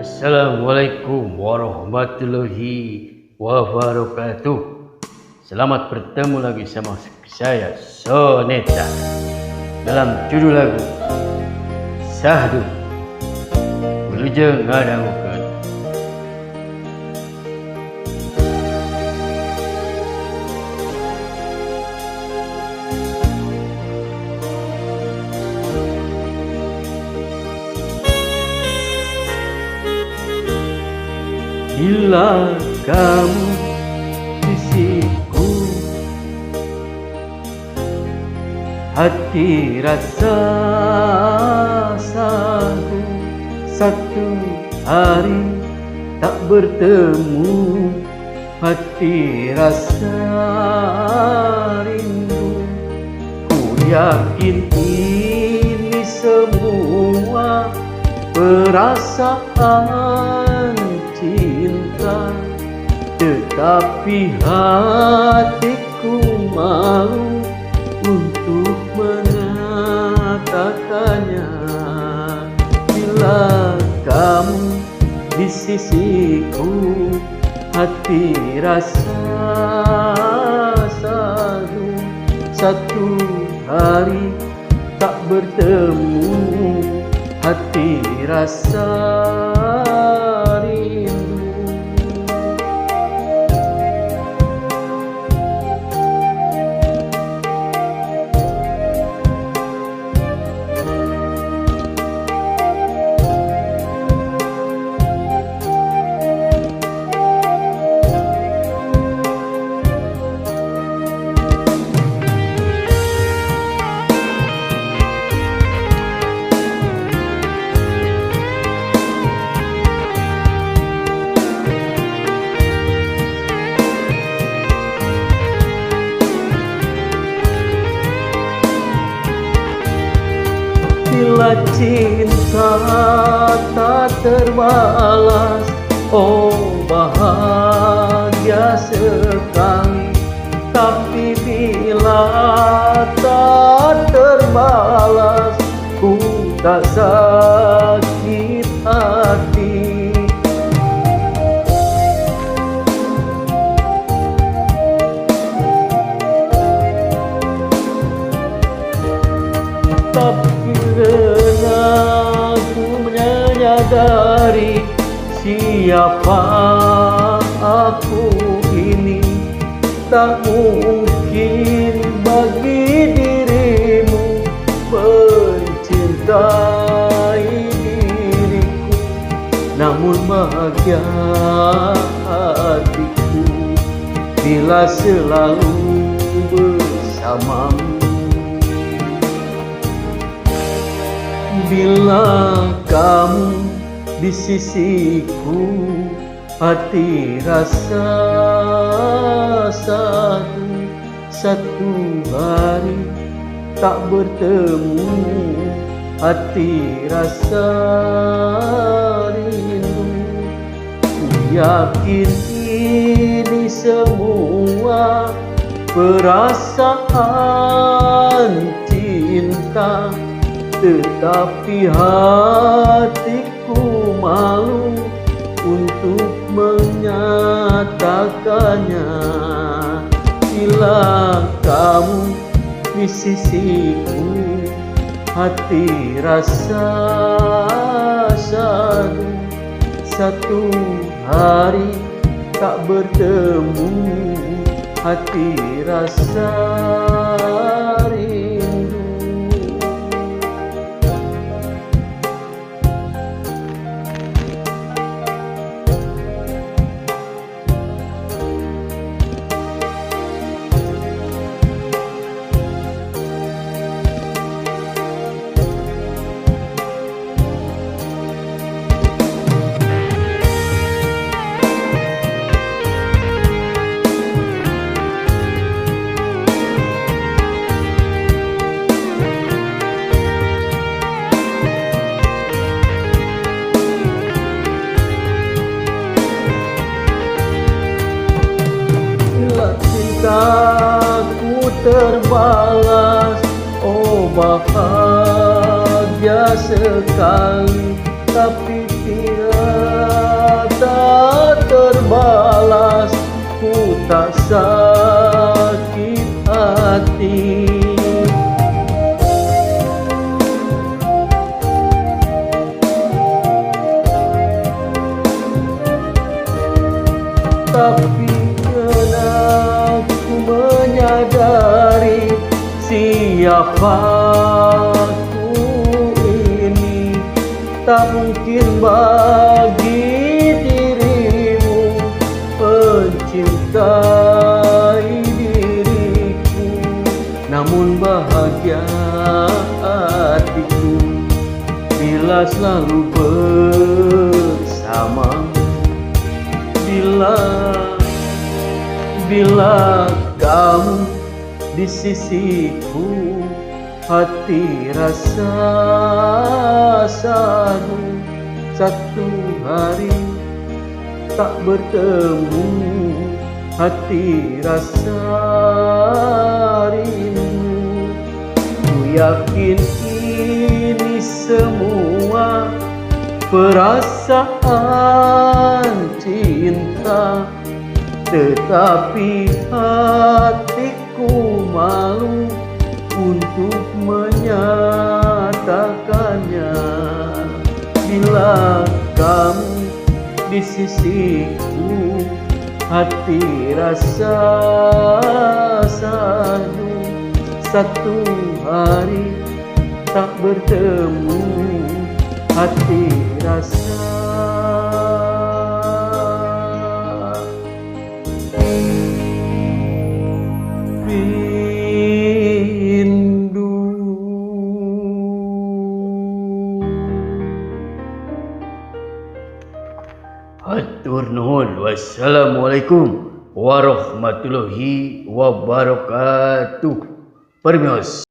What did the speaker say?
Assalamualaikum warahmatullahi wabarakatuh. Selamat bertemu lagi sama saya Soneta dalam judul lagu Sahdu Wilujeng Ngadangukeun. Bila kamu di sisiku, hati rasa satu hari tak bertemu, hati rasa rindu. Ku yakin ini semua perasaan cinta, tetapi hatiku malu untuk mengatakannya. Bila kamu di sisiku, hati rasa satu hari tak bertemu, hati rasa rindu. Bila cinta tak terbalas, oh bahagia sekali. Tapi bila tak terbalas, ku tak sakit hati. Tapi karena aku menyadari siapa aku ini, tak mungkin bagi dirimu mencintai diriku. Namun bahagia hatiku bila selalu bersamamu. Bila kamu di sisiku, hati rasa satu hari tak bertemu, hati rasa rindu. Ku yakin ini semua perasaan cinta, tetapi hatiku malu untuk menyatakannya. Bila kamu di sisiku, hati rasa satu hari tak bertemu, hati rasa rindu. Cintaku terbalas, oh bahagia sekali. tapi tak terbalas. Ku tak sakit hati. Tapi aku menyadari siapa aku ini tak mungkin bagi dirimu mencintai diriku. Namun bahagia hatiku bila selalu bersamamu. Bila kamu di sisiku, hati rasa sadu. Satu hari tak bertemu, hati rasa rindu. Ku yakin ini semua perasaan cinta, tetapi hatiku malu untuk menyatakannya. Bila kamu di sisiku, hati rasa sadu. Satu hari tak bertemu, hati rasa rindu. Hatur nuhun. Wassalamualaikum warahmatullahi wabarakatuh. Permios.